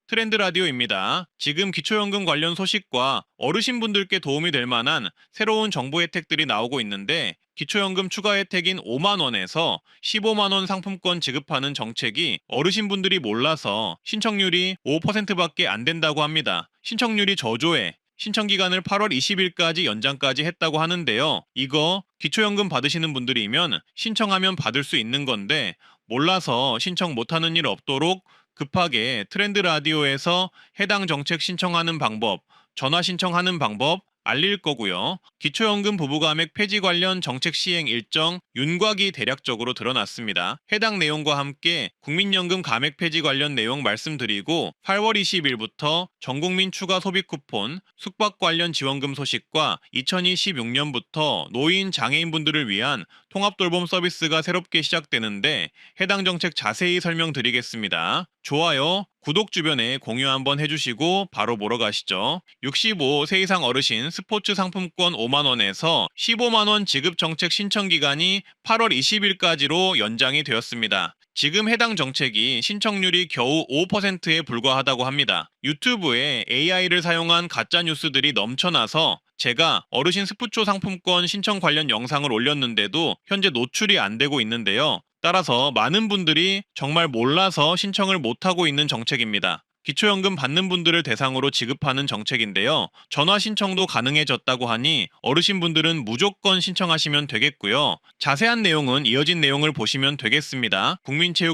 트렌드 라디오입니다. 지금 기초연금 관련 소식과 어르신분들께 도움이 될 만한 새로운 정부 혜택들이 나오고 있는데 기초연금 추가 혜택인 5만 원에서 15만 원 상품권 지급하는 정책이 어르신분들이 몰라서 신청률이 5%밖에 안 된다고 합니다. 신청률이 저조해 신청 기간을 8월 20일까지 연장까지 했다고 하는데요. 이거 기초연금 받으시는 분들이면 신청하면 받을 수 있는 건데 몰라서 신청 못하는 일 없도록 급하게 트렌드 라디오에서 해당 정책 신청하는 방법, 전화 신청하는 방법 알릴 거고요. 기초연금 부부가액 폐지 관련 정책 시행 일정 윤곽이 대략적으로 드러났습니다. 해당 내용과 함께 국민연금 감액 폐지 관련 내용 말씀드리고 8월 20일부터 전국민 추가 소비 쿠폰, 숙박 관련 지원금 소식과 2026년부터 노인 장애인분들을 위한 통합돌봄 서비스가 새롭게 시작되는데 해당 정책 자세히 설명드리겠습니다. 좋아요, 구독 주변에 공유 한번 해주시고 바로 보러 가시죠. 65세 이상 어르신 스포츠 상품권 5만원에서 15만원 지급 정책 신청 기간이 8월 20일까지로 연장이 되었습니다. 지금 해당 정책이 신청률이 겨우 5%에 불과하다고 합니다. 유튜브에 AI를 사용한 가짜 뉴스들이 넘쳐나서 제가 어르신 스포츠 상품권 신청 관련 영상을 올렸는데도 현재 노출이 안 되고 있는데요. 따라서 많은 분들이 정말 몰라서 신청을 못하고 있는 정책입니다. 기초연금 받는 분들을 대상으로 지급하는 정책인데요. 전화 신청도 가능해졌다고 하니 어르신분들은 무조건 신청하시면 되겠고요. 자세한 내용은 이어진 내용을 보시면 되겠습니다.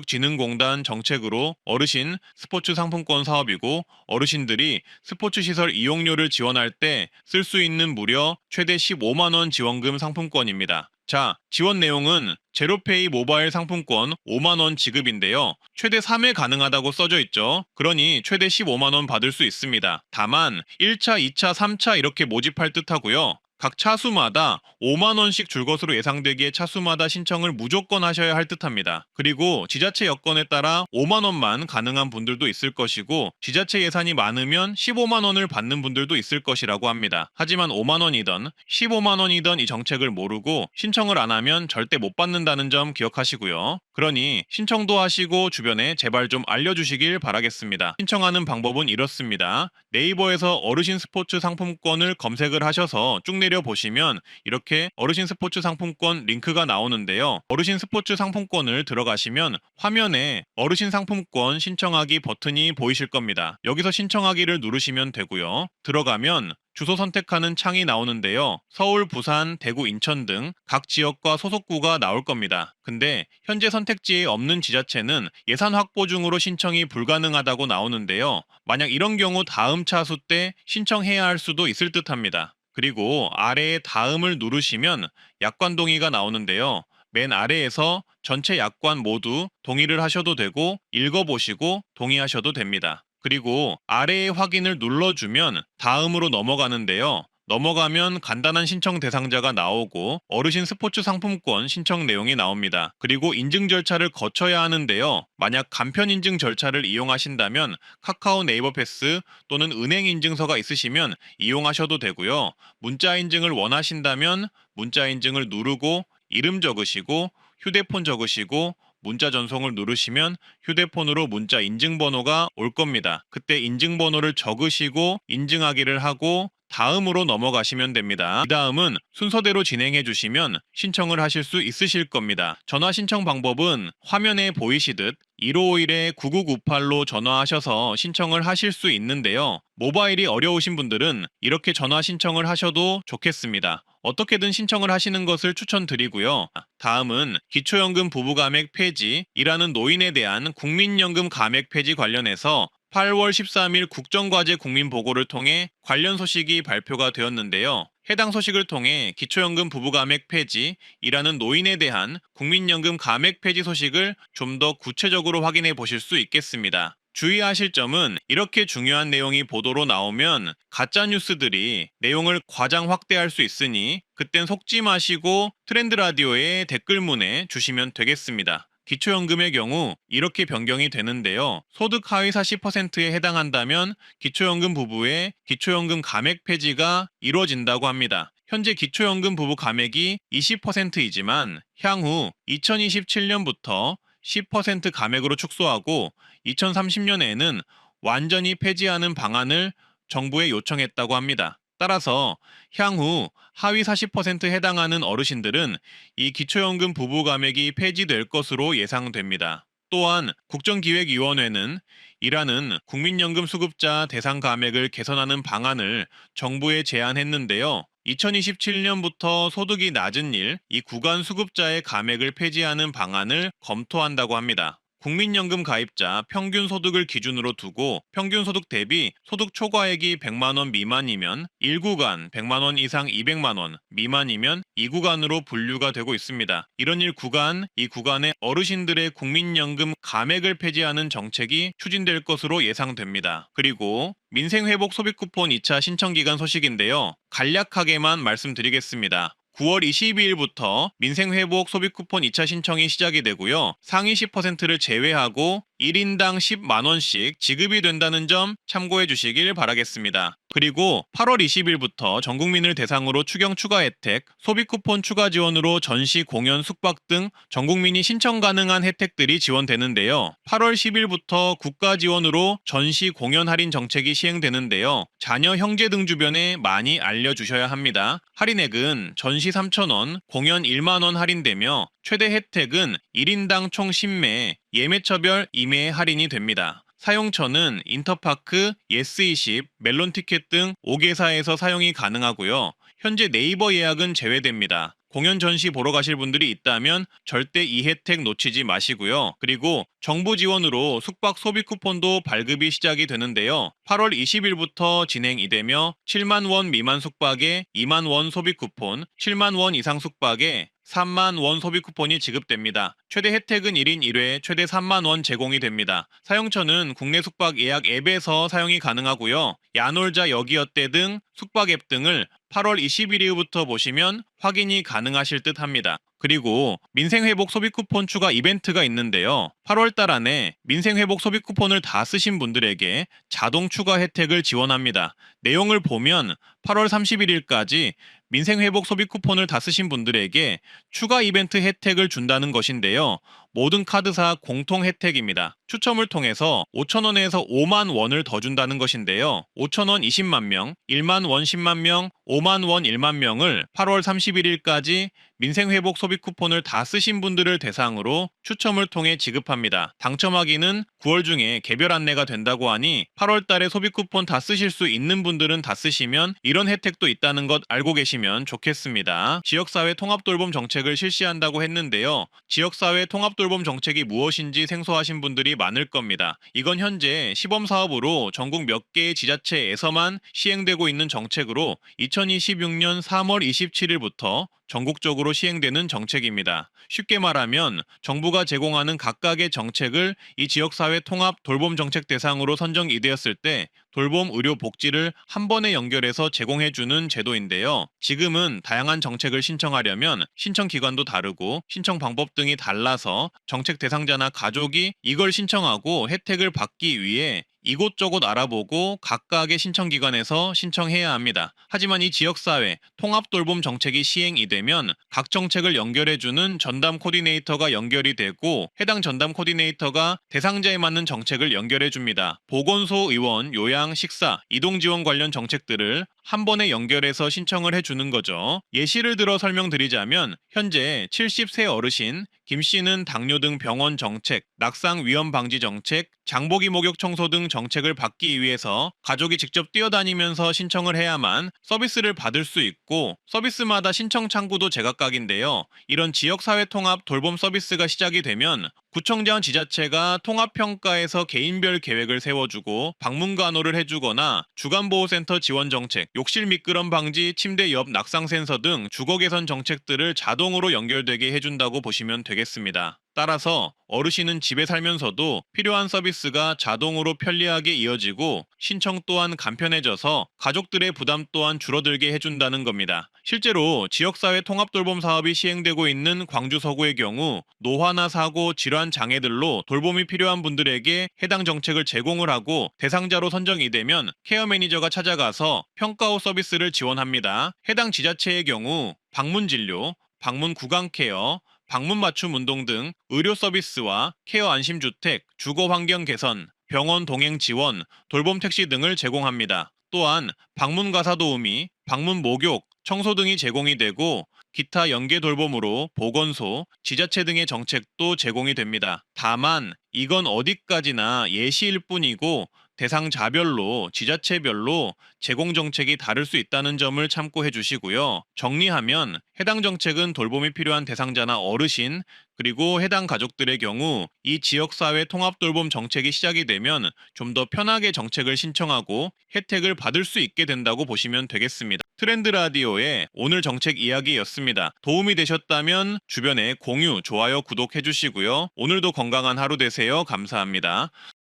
국민체육진흥공단 정책으로 어르신 스포츠 상품권 사업이고 어르신들이 스포츠 시설 이용료를 지원할 때 쓸 수 있는 무려 최대 15만 원 지원금 상품권입니다. 자, 지원 내용은 제로페이 모바일 상품권 5만 원 지급인데요. 최대 3회 가능하다고 써져 있죠. 그러니 최대 15만 원 받을 수 있습니다. 다만 1차, 2차, 3차 이렇게 모집할 듯하고요. 각 차수마다 5만 원씩 줄 것으로 예상되기에 차수마다 신청을 무조건 하셔야 할 듯합니다. 그리고 지자체 여건에 따라 5만 원만 가능한 분들도 있을 것이고 지자체 예산이 많으면 15만 원을 받는 분들도 있을 것이라고 합니다. 하지만 5만 원이던 15만 원이던 이 정책을 모르고 신청을 안 하면 절대 못 받는다는 점 기억하시고요. 그러니 신청도 하시고 주변에 제발 좀 알려주시길 바라겠습니다. 신청하는 방법은 이렇습니다. 네이버에서 어르신 스포츠 상품권을 검색을 하셔서 쭉 내려 보시면 이렇게 어르신 스포츠 상품권 링크가 나오는데요. 어르신 스포츠 상품권을 들어가시면 화면에 어르신 상품권 신청하기 버튼이 보이실 겁니다. 여기서 신청하기를 누르시면 되고요. 들어가면 주소 선택하는 창이 나오는데요. 서울, 부산, 대구, 인천 등 각 지역과 소속구가 나올 겁니다. 근데 현재 선택지에 없는 지자체는 예산 확보 중으로 신청이 불가능하다고 나오는데요. 만약 이런 경우 다음 차수 때 신청해야 할 수도 있을 듯합니다. 그리고 아래에 다음을 누르시면 약관 동의가 나오는데요. 맨 아래에서 전체 약관 모두 동의를 하셔도 되고 읽어보시고 동의하셔도 됩니다. 그리고 아래에 확인을 눌러주면 다음으로 넘어가는데요. 넘어가면 간단한 신청 대상자가 나오고 어르신 스포츠 상품권 신청 내용이 나옵니다. 그리고 인증 절차를 거쳐야 하는데요. 만약 간편 인증 절차를 이용하신다면 카카오 네이버 패스 또는 은행 인증서가 있으시면 이용하셔도 되고요. 문자 인증을 원하신다면 문자 인증을 누르고 이름 적으시고 휴대폰 적으시고 문자 전송을 누르시면 휴대폰으로 문자 인증번호가 올 겁니다. 그때 인증번호를 적으시고 인증하기를 하고 다음으로 넘어가시면 됩니다. 이 다음은 순서대로 진행해 주시면 신청을 하실 수 있으실 겁니다. 전화 신청 방법은 화면에 보이시듯 1551-9998로 전화하셔서 신청을 하실 수 있는데요. 모바일이 어려우신 분들은 이렇게 전화 신청을 하셔도 좋겠습니다. 어떻게든 신청을 하시는 것을 추천드리고요. 다음은 기초연금 부부감액 폐지이라는 노인에 대한 국민연금 감액 폐지 관련해서 8월 13일 국정과제 국민보고를 통해 관련 소식이 발표가 되었는데요. 해당 소식을 통해 기초연금 부부감액 폐지이라는 노인에 대한 국민연금 감액 폐지 소식을 좀 더 구체적으로 확인해 보실 수 있겠습니다. 주의하실 점은 이렇게 중요한 내용이 보도로 나오면 가짜 뉴스들이 내용을 과장 확대할 수 있으니 그땐 속지 마시고 트렌드 라디오에 댓글문에 주시면 되겠습니다. 기초연금의 경우 이렇게 변경이 되는데요. 소득 하위 40%에 해당한다면 기초연금 부부의 기초연금 감액 폐지가 이루어진다고 합니다. 현재 기초연금 부부 감액이 20%이지만 향후 2027년부터 10% 감액으로 축소하고 2030년에는 완전히 폐지하는 방안을 정부에 요청했다고 합니다. 따라서 향후 하위 40%에 해당하는 어르신들은 이 기초연금 부부 감액이 폐지될 것으로 예상됩니다. 또한 국정기획위원회는 이라는 국민연금 수급자 대상 감액을 개선하는 방안을 정부에 제안했는데요. 2027년부터 소득이 낮은 이 구간 수급자의 감액을 폐지하는 방안을 검토한다고 합니다. 국민연금 가입자 평균 소득을 기준으로 두고 평균 소득 대비 소득 초과액이 100만 원 미만이면 1구간, 100만 원 이상 200만 원 미만이면 2구간으로 분류가 되고 있습니다. 이런 1구간, 이 구간의 어르신들의 국민연금 감액을 폐지하는 정책이 추진될 것으로 예상됩니다. 그리고 민생회복 소비쿠폰 2차 신청기간 소식인데요. 간략하게만 말씀드리겠습니다. 9월 22일부터 민생회복 소비쿠폰 2차 신청이 시작이 되고요. 상위 10%를 제외하고 1인당 10만원씩 지급이 된다는 점 참고해 주시길 바라겠습니다. 그리고 8월 20일부터 전 국민을 대상으로 추경 추가 혜택, 소비쿠폰 추가 지원으로 전시, 공연, 숙박 등 전 국민이 신청 가능한 혜택들이 지원되는데요. 8월 10일부터 국가 지원으로 전시, 공연 할인 정책이 시행되는데요. 자녀, 형제 등 주변에 많이 알려주셔야 합니다. 할인액은 전시 3,000원, 공연 1만원 할인되며 최대 혜택은 1인당 총 10매, 예매처별 2매 할인이 됩니다. 사용처는 인터파크, 예스20, 멜론티켓 등 5개사에서 사용이 가능하고요. 현재 네이버 예약은 제외됩니다. 공연 전시 보러 가실 분들이 있다면 절대 이 혜택 놓치지 마시고요. 그리고 정부 지원으로 숙박 소비 쿠폰도 발급이 시작이 되는데요. 8월 20일부터 진행이 되며 7만 원 미만 숙박에 2만 원 소비 쿠폰, 7만 원 이상 숙박에 3만 원 소비 쿠폰이 지급됩니다. 최대 혜택은 1인 1회 최대 3만 원 제공이 됩니다. 사용처는 국내 숙박 예약 앱에서 사용이 가능하고요. 야놀자, 여기어때 등 숙박 앱 등을 8월 21일 이후부터 보시면 확인이 가능하실 듯 합니다. 그리고 민생회복 소비쿠폰 추가 이벤트가 있는데요. 8월달 안에 민생회복 소비쿠폰을 다 쓰신 분들에게 자동 추가 혜택을 지원합니다. 내용을 보면 8월 31일까지 민생회복 소비쿠폰을 다 쓰신 분들에게 추가 이벤트 혜택을 준다는 것인데요. 모든 카드사 공통 혜택입니다. 추첨을 통해서 5,000원에서 5만 원을 더 준다는 것인데요. 5,000원 20만 명, 1만 원 10만 명, 5만 원 1만 명을 8월 31일까지 민생회복 소비쿠폰을 다 쓰신 분들을 대상으로 추첨을 통해 지급합니다. 당첨하기는 9월 중에 개별 안내가 된다고 하니 8월 달에 소비쿠폰 다 쓰실 수 있는 분들은 다 쓰시면 이런 혜택도 있다는 것 알고 계시면 좋겠습니다. 지역사회 통합돌봄 정책을 실시한다고 했는데요. 지역사회 통합돌봄 정책이 무엇인지 생소하신 분들이 많을 겁니다. 이건 현재 시범사업으로 전국 몇 개의 지자체에서만 시행되고 있는 정책으로 2026년 3월 27일부터 전국적으로 시행되는 정책입니다. 쉽게 말하면 정부가 제공하는 각각의 정책을 이 지역사회 통합 돌봄 정책 대상으로 선정이 되었을 때 돌봄 의료 복지를 한 번에 연결해서 제공해주는 제도인데요. 지금은 다양한 정책을 신청하려면 신청 기관도 다르고 신청 방법 등이 달라서 정책 대상자나 가족이 이걸 신청하고 혜택을 받기 위해 이곳저곳 알아보고 각각의 신청기관에서 신청해야 합니다. 하지만 이 지역사회 통합돌봄 정책이 시행이 되면 각 정책을 연결해주는 전담 코디네이터가 연결이 되고 해당 전담 코디네이터가 대상자에 맞는 정책을 연결해줍니다. 보건소, 의원, 요양, 식사, 이동지원 관련 정책들을 한 번에 연결해서 신청을 해주는 거죠. 예시를 들어 설명드리자면 현재 70세 어르신 김 씨는 당뇨 등 병원 정책, 낙상 위험 방지 정책, 장보기 목욕 청소 등 정책을 받기 위해서 가족이 직접 뛰어다니면서 신청을 해야만 서비스를 받을 수 있고 서비스마다 신청 창구도 제각각인데요. 이런 지역사회 통합 돌봄 서비스가 시작이 되면 구청장 지자체가 통합평가에서 개인별 계획을 세워주고 방문 간호를 해주거나 주간보호센터 지원 정책, 욕실 미끄럼 방지, 침대 옆 낙상 센서 등 주거 개선 정책들을 자동으로 연결되게 해준다고 보시면 되겠습니다. 따라서 어르신은 집에 살면서도 필요한 서비스가 자동으로 편리하게 이어지고 신청 또한 간편해져서 가족들의 부담 또한 줄어들게 해준다는 겁니다. 실제로 지역사회 통합돌봄 사업이 시행되고 있는 광주 서구의 경우 노화나 사고, 질환 장애들로 돌봄이 필요한 분들에게 해당 정책을 제공을 하고 대상자로 선정이 되면 케어 매니저가 찾아가서 평가 후 서비스를 지원합니다. 해당 지자체의 경우 방문 진료, 방문 구강 케어, 방문 맞춤 운동 등 의료 서비스와 케어 안심주택, 주거 환경 개선, 병원 동행 지원, 돌봄 택시 등을 제공합니다. 또한 방문 가사 도우미, 방문 목욕, 청소 등이 제공이 되고 기타 연계 돌봄으로 보건소, 지자체 등의 정책도 제공이 됩니다. 다만 이건 어디까지나 예시일 뿐이고 대상자별로 지자체별로 제공 정책이 다를 수 있다는 점을 참고해 주시고요. 정리하면 해당 정책은 돌봄이 필요한 대상자나 어르신, 그리고 해당 가족들의 경우 이 지역사회 통합돌봄 정책이 시작이 되면 좀 더 편하게 정책을 신청하고 혜택을 받을 수 있게 된다고 보시면 되겠습니다. 트렌드 라디오의 오늘 정책 이야기였습니다. 도움이 되셨다면 주변에 공유, 좋아요, 구독해 주시고요. 오늘도 건강한 하루 되세요. 감사합니다.